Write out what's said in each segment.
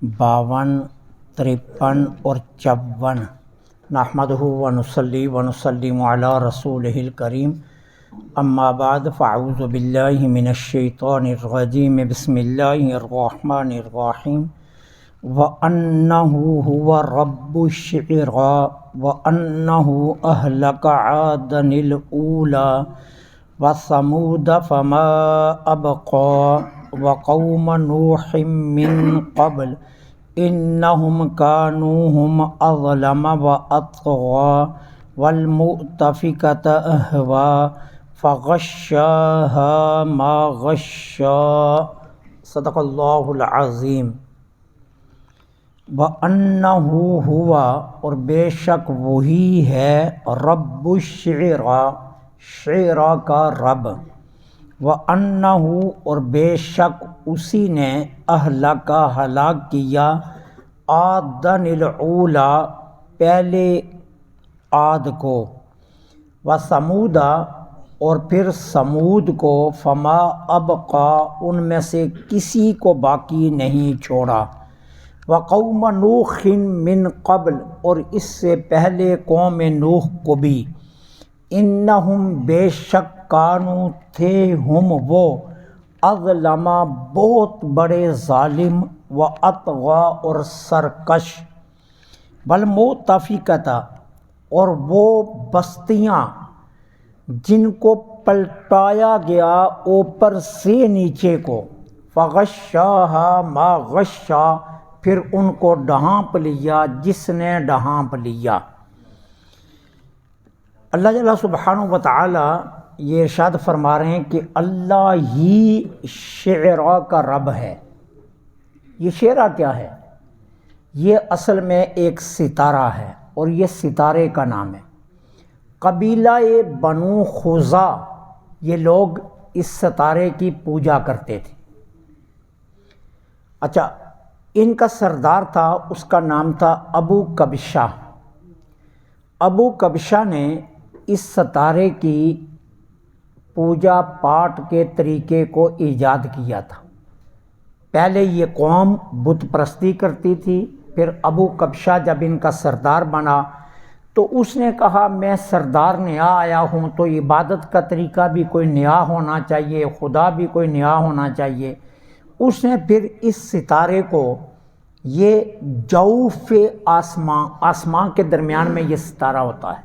52، 53 اور 54۔ نحمدہ و نصلی و نسلم علی رسولہ الکریم، اما بعد فاعوذ باللہ من الشیطان الرجیم، بسم اللہ الرحمن الرحیم۔ وَأَنَّهُ هُوَ رَبُّ الشِّعْرَىٰ وَأَنَّهُ أَهْلَكَ عَادًا الْأُولَىٰ وَثَمُودَ فَمَا أَبْقَىٰ وَقَوْمَ نُوحٍ مِّن قَبْلُ إِنَّهُمْ كَانُوا هُمْ أَظْلَمَ وَأَطْغَىٰ وَالْمُؤْتَفِكَةَ أَهْوَىٰ فَغَشَّاهَا مَا غَشَّىٰ۔ صدق اللہ العظیم۔ وَأَنَّهُ هُوَ، اور بے شک وہی ہے، رب الشعراء، شعراء کا رب۔ وَأَنَّهُ، اور بے شک اسی نے، اہلک، ہلاک کیا، عادًا الاولیٰ، پہلے عاد کو، وثمود، اور پھر ثمود کو، فما ابقا، ان میں سے کسی کو باقی نہیں چھوڑا، وقوم نوح من قبل، اور اس سے پہلے قوم نوح کو بھی، انہم، بے شک، کانو، تھے، ہم، وہ، اظلم، بہت بڑے ظالم، و اطغیٰ، اور سرکش، والمؤتفکۃ، اور وہ بستیاں جن کو پلٹایا گیا اوپر سے نیچے کو، فغشاہا ما غشا، پھر ان کو ڈھانپ لیا جس نے ڈھانپ لیا۔ اللہ جل سبحانہ و تعالی یہ ارشاد فرما رہے ہیں کہ اللہ ہی شعراء کا رب ہے۔ یہ شعراء کیا ہے؟ یہ اصل میں ایک ستارہ ہے، اور یہ ستارے کا نام ہے۔ قبیلہ بنو خزاع، یہ لوگ اس ستارے کی پوجا کرتے تھے۔ اچھا، ان کا سردار تھا، اس کا نام تھا ابو کبشہ۔ ابو کبشہ نے اس ستارے کی پوجا پاٹ کے طریقے کو ایجاد کیا تھا۔ پہلے یہ قوم بت پرستی کرتی تھی، پھر ابو کبشہ جب ان کا سردار بنا تو اس نے کہا میں سردار نیا آیا ہوں تو عبادت کا طریقہ بھی کوئی نیا ہونا چاہیے، خدا بھی کوئی نیا ہونا چاہیے۔ اس نے پھر اس ستارے کو، یہ جوف آسمان کے درمیان میں یہ ستارہ ہوتا ہے،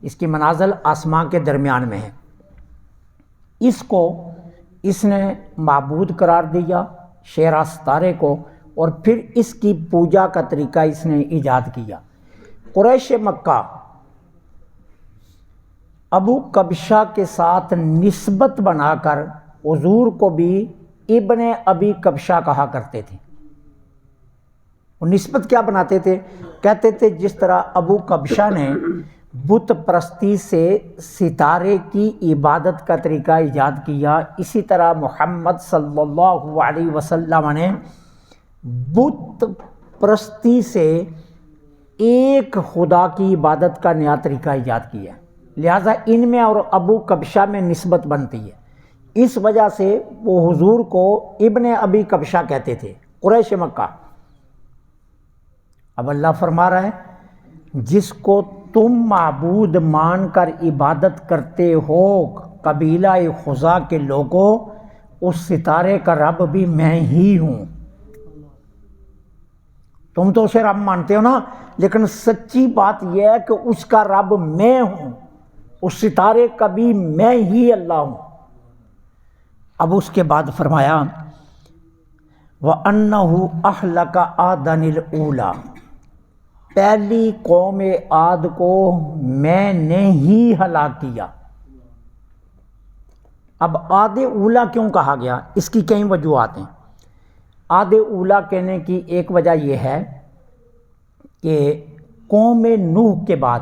اس کی منازل آسمان کے درمیان میں ہے، اس کو اس نے معبود قرار دیا، شعراء ستارے کو، اور پھر اس کی پوجا کا طریقہ اس نے ایجاد کیا۔ قریش مکہ ابو کبشہ کے ساتھ نسبت بنا کر حضور کو بھی ابن ابی کبشہ کہا کرتے تھے۔ وہ نسبت کیا بناتے تھے؟ کہتے تھے جس طرح ابو کبشہ نے بت پرستی سے ستارے کی عبادت کا طریقہ ایجاد کیا، اسی طرح محمد صلی اللہ علیہ وسلم نے بت پرستی سے ایک خدا کی عبادت کا نیا طریقہ ایجاد کیا، لہٰذا ان میں اور ابو کبشہ میں نسبت بنتی ہے۔ اس وجہ سے وہ حضور کو ابن ابی کبشہ کہتے تھے، قریش مکہ۔ اب اللہ فرما رہا ہے جس کو تم معبود مان کر عبادت کرتے ہو، قبیلہ خزاع کے لوگوں، اس ستارے کا رب بھی میں ہی ہوں۔ تم تو اسے رب مانتے ہو نا، لیکن سچی بات یہ ہے کہ اس کا رب میں ہوں، اس ستارے کا بھی میں ہی اللہ ہوں۔ اب اس کے بعد فرمایا وَأَنَّهُ أَهْلَكَ عَادًا الْأُولَىٰ، پہلی قوم عاد کو میں نے ہی ہلاک کیا۔ اب عاد اولیٰ کیوں کہا گیا؟ اس کی کئی وجوہات ہیں۔ عاد اولیٰ کہنے کی ایک وجہ یہ ہے کہ قوم نوح کے بعد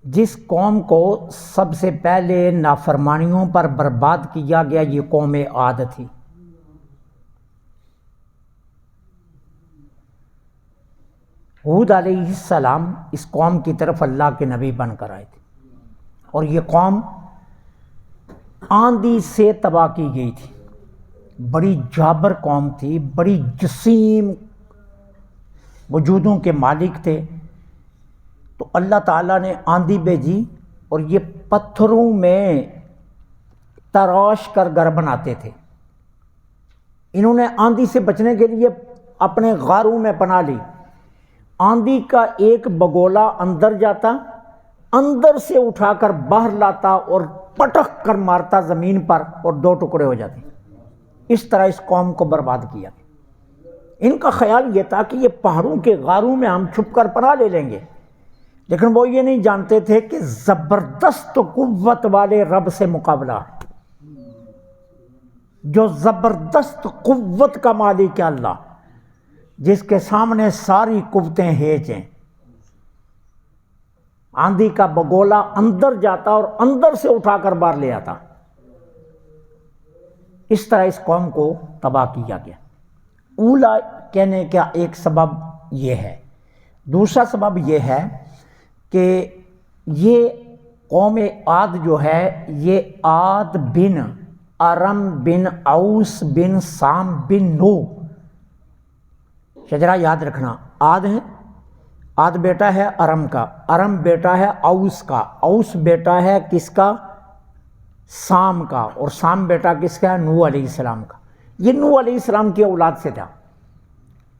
جس قوم کو سب سے پہلے نافرمانیوں پر برباد کیا گیا، یہ قوم عاد تھی۔ ہود علیہ السلام اس قوم کی طرف اللہ کے نبی بن کر آئے تھے، اور یہ قوم آندھی سے تباہ کی گئی تھی، بڑی جابر قوم تھی، بڑی جسیم وجودوں کے مالک تھے، تو اللہ تعالیٰ نے آندھی بھیجی اور یہ پتھروں میں تراش کر گھر بناتے تھے۔ انہوں نے آندھی سے بچنے کے لیے اپنے غاروں میں پناہ لی۔ آندھی کا ایک بگولا اندر جاتا، اندر سے اٹھا کر باہر لاتا اور پٹک کر مارتا زمین پر اور دو ٹکڑے ہو جاتے۔ اس طرح اس قوم کو برباد کیا۔ ان کا خیال یہ تھا کہ یہ پہاڑوں کے غاروں میں ہم چھپ کر پناہ لے لیں گے، لیکن وہ یہ نہیں جانتے تھے کہ زبردست قوت والے رب سے مقابلہ ہے، جو زبردست قوت کا مالک ہے اللہ، جس کے سامنے ساری قوتیں ہیچ ہیں۔ آندھی کا بگولا اندر جاتا اور اندر سے اٹھا کر باہر لے آتا۔ اس طرح اس قوم کو تباہ کیا گیا۔ اولا کہنے کا ایک سبب یہ ہے۔ دوسرا سبب یہ ہے کہ یہ قوم عاد جو ہے، یہ عاد بن ارم بن اوس بن سام بن نو، شجرہ یاد رکھنا، عاد ہے، عاد بیٹا ہے ارم کا، ارم بیٹا ہے اوس کا، اوس بیٹا ہے کس کا؟ سام کا، اور سام بیٹا کس کا ہے؟ نوح علیہ السلام کا۔ یہ نوح علیہ السلام کی اولاد سے تھا،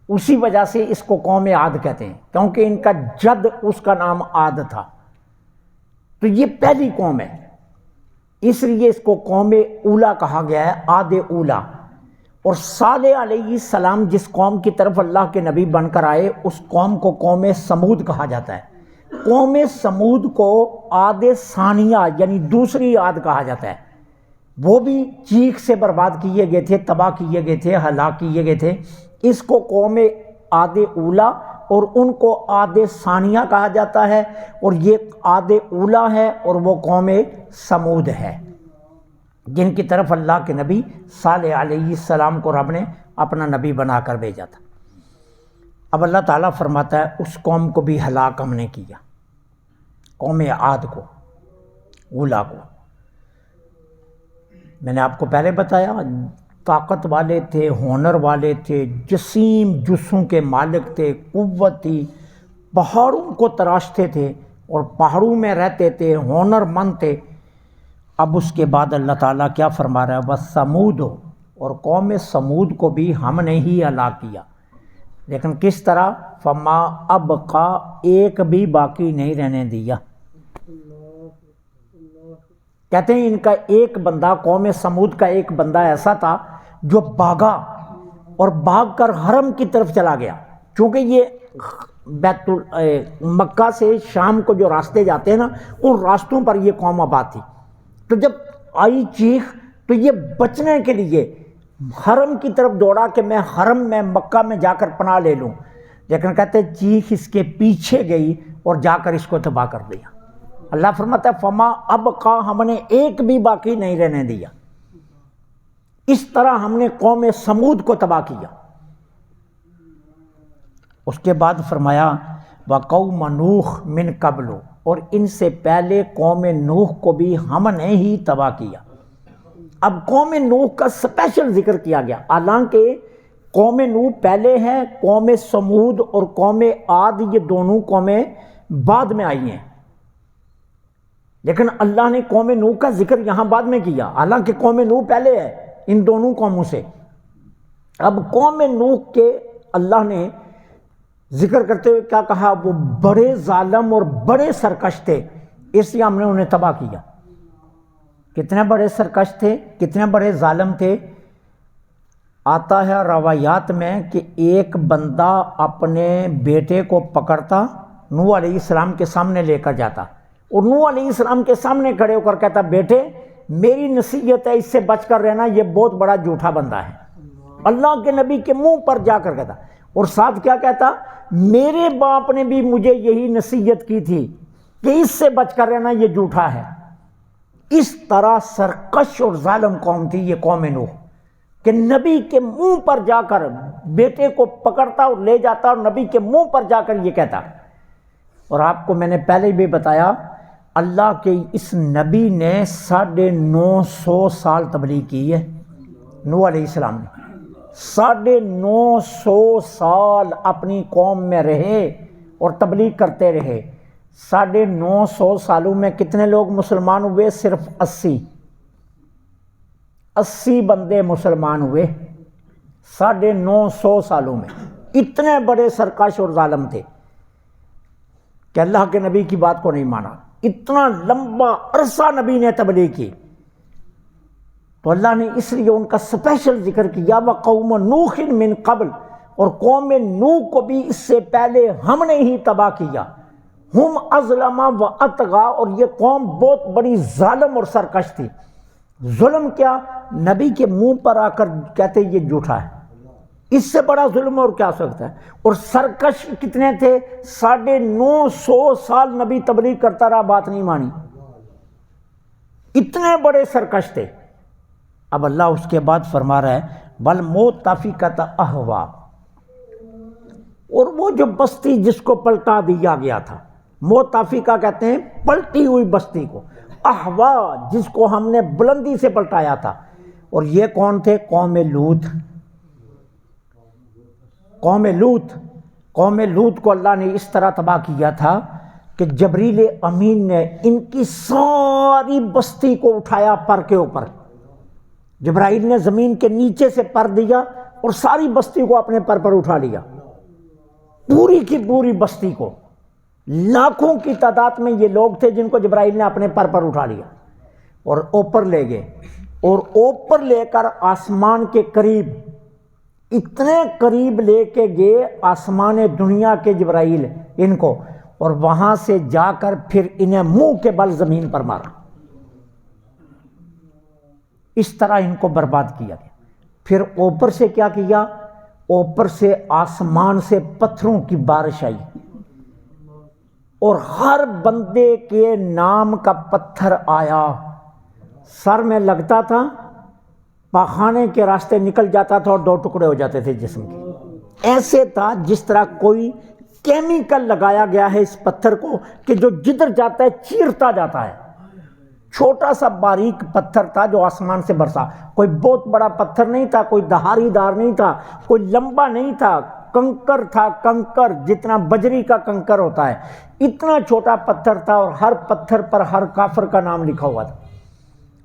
اسی وجہ سے اس کو قوم عاد کہتے ہیں، کیونکہ ان کا جد اس کا نام عاد تھا۔ تو یہ پہلی قوم ہے، اس لیے اس کو قوم اولا کہا گیا ہے، عاد اولا۔ اور صالح علیہ السلام جس قوم کی طرف اللہ کے نبی بن کر آئے، اس قوم کو قوم سمود کہا جاتا ہے۔ قوم سمود کو عاد ثانیہ یعنی دوسری عاد کہا جاتا ہے۔ وہ بھی چیخ سے برباد کیے گئے تھے، تباہ کیے گئے تھے، ہلاک کیے گئے تھے۔ اس کو قوم عاد اولا اور ان کو عاد ثانیہ کہا جاتا ہے، اور یہ عاد اولا ہے اور وہ قوم سمود ہے، جن کی طرف اللہ کے نبی صالح علیہ السلام کو رب نے اپنا نبی بنا کر بھیجا تھا۔ اب اللہ تعالیٰ فرماتا ہے اس قوم کو بھی ہلاک ہم نے کیا، قوم عاد کو، اولا کو۔ میں نے آپ کو پہلے بتایا طاقت والے تھے، ہونر والے تھے، جسیم جسوں کے مالک تھے، قوت تھی، پہاڑوں کو تراشتے تھے اور پہاڑوں میں رہتے تھے، ہونر مند تھے۔ اب اس کے بعد اللہ تعالیٰ کیا فرما رہا ہے؟ وَثَمُودُ، اور قوم سمود کو بھی ہم نے ہی ہلاک کیا، لیکن کس طرح؟ فَمَا أَبْقَى، ایک بھی باقی نہیں رہنے دیا۔ کہتے ہیں ان کا ایک بندہ، قوم سمود کا ایک بندہ ایسا تھا جو بھاگا اور بھاگ کر حرم کی طرف چلا گیا، چونکہ یہ مکہ سے شام کو جو راستے جاتے ہیں نا، ان راستوں پر یہ قوم آباد تھی۔ تو جب آئی چیخ تو یہ بچنے کے لیے حرم کی طرف دوڑا کہ میں حرم میں مکہ میں جا کر پناہ لے لوں، لیکن کہتے ہیں چیخ اس کے پیچھے گئی اور جا کر اس کو تباہ کر دیا۔ اللہ فرماتا ہے فما ابقا، ہم نے ایک بھی باقی نہیں رہنے دیا۔ اس طرح ہم نے قوم سمود کو تباہ کیا۔ اس کے بعد فرمایا وقوم نوح من قبل، اور ان سے پہلے قوم نوح کو بھی ہم نے ہی تباہ کیا۔ اب قوم نوح کا سپیشل ذکر کیا گیا، حالانکہ قوم نوح پہلے ہے، قوم سمود اور قوم عاد یہ دونوں قومیں بعد میں آئی ہیں، لیکن اللہ نے قوم نوح کا ذکر یہاں بعد میں کیا، حالانکہ قوم نوح پہلے ہے ان دونوں قوموں سے۔ اب قوم نوح کے اللہ نے ذکر کرتے ہوئے کیا کہا؟ وہ بڑے ظالم اور بڑے سرکش تھے، اس لیے ہم نے انہیں تباہ کیا۔ کتنے بڑے سرکش تھے، کتنے بڑے ظالم تھے؟ آتا ہے روایات میں کہ ایک بندہ اپنے بیٹے کو پکڑتا، نوح علیہ السلام کے سامنے لے کر جاتا، اور نوح علیہ السلام کے سامنے کھڑے ہو کر کہتا بیٹے میری نصیحت ہے، اس سے بچ کر رہنا، یہ بہت بڑا جھوٹا بندہ ہے۔ اللہ کے نبی کے منہ پر جا کر کہتا، اور ساتھ کیا کہتا؟ میرے باپ نے بھی مجھے یہی نصیحت کی تھی کہ اس سے بچ کر رہنا، یہ جھوٹا ہے۔ اس طرح سرکش اور ظالم قوم تھی یہ قوم نوح، کہ نبی کے منہ پر جا کر بیٹے کو پکڑتا اور لے جاتا اور نبی کے منہ پر جا کر یہ کہتا۔ اور آپ کو میں نے پہلے بھی بتایا اللہ کے اس نبی نے 950 سال تبلیغ کی ہے، نوح علیہ السلام نے 950 سال اپنی قوم میں رہے اور تبلیغ کرتے رہے۔ 950 سالوں میں کتنے لوگ مسلمان ہوئے؟ صرف 80 بندے مسلمان ہوئے 950 سالوں میں۔ اتنے بڑے سرکش اور ظالم تھے کہ اللہ کے نبی کی بات کو نہیں مانا۔ اتنا لمبا عرصہ نبی نے تبلیغ کی، تو اللہ نے اس لیے ان کا اسپیشل ذکر کیا وَقَوْمَ نُوحٍ مِّن قبل، اور قوم نوح کو بھی اس سے پہلے ہم نے ہی تباہ کیا۔ ہم اظلم و اطغیٰ، اور یہ قوم بہت بڑی ظالم اور سرکش تھی۔ ظلم کیا؟ نبی کے منہ پر آ کر کہتے یہ جھوٹا ہے، اس سے بڑا ظلم اور کیا ہو سکتا ہے؟ اور سرکش کتنے تھے؟ 950 سال نبی تبلیغ کرتا رہا، بات نہیں مانی، اتنے بڑے سرکش تھے۔ اب اللہ اس کے بعد فرما رہا ہے وَالْمُؤْتَفِكَةَ أَهْوَىٰ، اور وہ جو بستی جس کو پلٹا دیا گیا تھا، مؤتفقہ کہتے ہیں پلٹی ہوئی بستی کو، احوا جس کو ہم نے بلندی سے پلٹایا تھا۔ اور یہ کون تھے؟ قوم لوط۔ قوم لوط کو اللہ نے اس طرح تباہ کیا تھا کہ جبریل امین نے ان کی ساری بستی کو اٹھایا پر کے اوپر۔ جبرائیل نے زمین کے نیچے سے پر دیا اور ساری بستی کو اپنے پر اٹھا لیا، پوری کی پوری بستی کو۔ لاکھوں کی تعداد میں یہ لوگ تھے جن کو جبرائیل نے اپنے پر اٹھا لیا اور اوپر لے گئے، اور اوپر لے کر آسمان کے قریب، اتنے قریب لے کے گئے آسمان دنیا کے جبرائیل ان کو، اور وہاں سے جا کر پھر انہیں منہ کے بل زمین پر مارا۔ اس طرح ان کو برباد کیا گیا۔ پھر اوپر سے کیا کیا؟ اوپر سے آسمان سے پتھروں کی بارش آئی، اور ہر بندے کے نام کا پتھر آیا، سر میں لگتا تھا، پاخانے کے راستے نکل جاتا تھا اور 2 ٹکڑے ہو جاتے تھے جسم کے۔ ایسے تھا جس طرح کوئی کیمیکل لگایا گیا ہے اس پتھر کو کہ جو جدھر جاتا ہے چیرتا جاتا ہے۔ چھوٹا سا باریک پتھر تھا جو آسمان سے برسا، کوئی بہت بڑا پتھر نہیں تھا، کوئی دہاری دار نہیں تھا، کوئی لمبا نہیں تھا، کنکر تھا، کنکر جتنا بجری کا کنکر ہوتا ہے، اتنا چھوٹا پتھر تھا، اور ہر پتھر پر ہر کافر کا نام لکھا ہوا تھا۔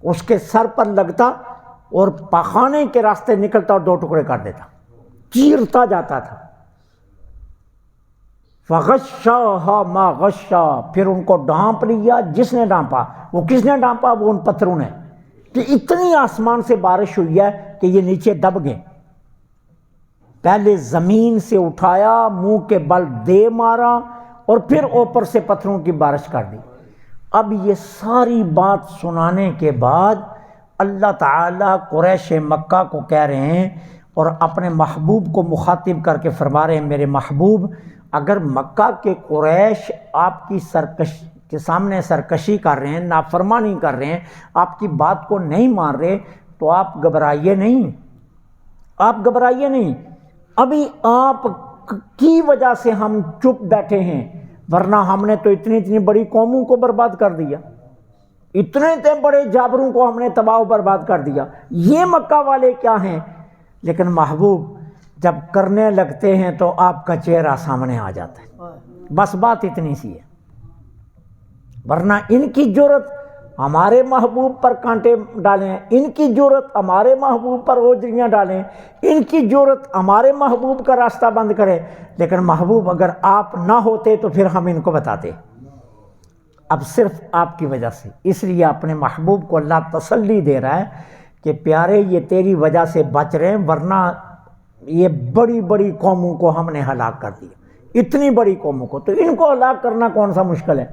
اس کے سر پر لگتا اور پاخانے کے راستے نکلتا اور 2 ٹکڑے کر دیتا، چیرتا جاتا تھا۔ فَغَشَّاهَا مَا غَشَّا، پھر ان کو ڈھانپ لیا جس نے ڈھانپا۔ وہ کس نے ڈھانپا؟ وہ ان پتھروں نے، کہ اتنی آسمان سے بارش ہوئی ہے کہ یہ نیچے دب گئے۔ پہلے زمین سے اٹھایا، منہ کے بل دے مارا، اور پھر اوپر سے پتھروں کی بارش کر دی۔ اب یہ ساری بات سنانے کے بعد اللہ تعالیٰ قریش مکہ کو کہہ رہے ہیں اور اپنے محبوب کو مخاطب کر کے فرما رہے ہیں میرے محبوب، اگر مکہ کے قریش آپ کی کے سامنے سرکشی کر رہے ہیں، نافرمانی کر رہے ہیں، آپ کی بات کو نہیں مان رہے، تو آپ گھبرائیے نہیں، آپ گھبرائیے نہیں۔ ابھی آپ کی وجہ سے ہم چپ بیٹھے ہیں، ورنہ ہم نے تو اتنی بڑی قوموں کو برباد کر دیا، اتنے بڑے جابروں کو ہم نے تباہ و برباد کر دیا، یہ مکہ والے کیا ہیں؟ لیکن محبوب جب کرنے لگتے ہیں تو آپ کا چہرہ سامنے آ جاتا ہے، بس بات اتنی سی ہے۔ ورنہ ان کی جرت ہمارے محبوب پر کانٹے ڈالیں، ان کی جرت ہمارے محبوب پر اوجریاں ڈالیں، ان کی جرت ہمارے محبوب کا راستہ بند کریں، لیکن محبوب اگر آپ نہ ہوتے تو پھر ہم ان کو بتاتے۔ اب صرف آپ کی وجہ سے، اس لیے اپنے محبوب کو اللہ تسلی دے رہا ہے کہ پیارے یہ تیری وجہ سے بچ رہے ہیں، ورنہ یہ بڑی بڑی قوموں کو ہم نے ہلاک کر دیا، اتنی بڑی قوموں کو، تو ان کو ہلاک کرنا کون سا مشکل ہے؟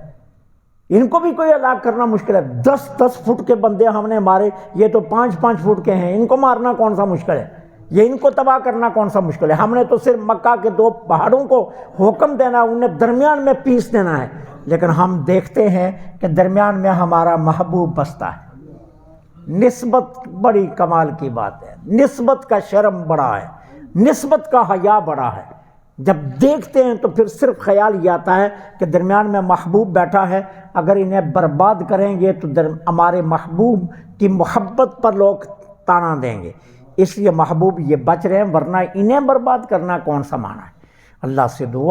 ان کو بھی کوئی ہلاک کرنا مشکل ہے؟ 10 فٹ کے بندے ہم نے مارے، یہ تو 5 فٹ کے ہیں، ان کو مارنا کون سا مشکل ہے؟ یہ ان کو تباہ کرنا کون سا مشکل ہے؟ ہم نے تو صرف مکہ کے 2 پہاڑوں کو حکم دینا، انہیں درمیان میں پیس دینا ہے، لیکن ہم دیکھتے ہیں کہ درمیان میں ہمارا محبوب بستا ہے۔ نسبت بڑی کمال کی بات ہے، نسبت کا شرم بڑا ہے، نسبت کا حیا بڑا ہے۔ جب دیکھتے ہیں تو پھر صرف خیال یہ آتا ہے کہ درمیان میں محبوب بیٹھا ہے، اگر انہیں برباد کریں گے تو ہمارے محبوب کی محبت پر لوگ تانا دیں گے۔ اس لیے محبوب یہ بچ رہے ہیں، ورنہ انہیں برباد کرنا کون سا معنی ہے۔ اللہ سے دعا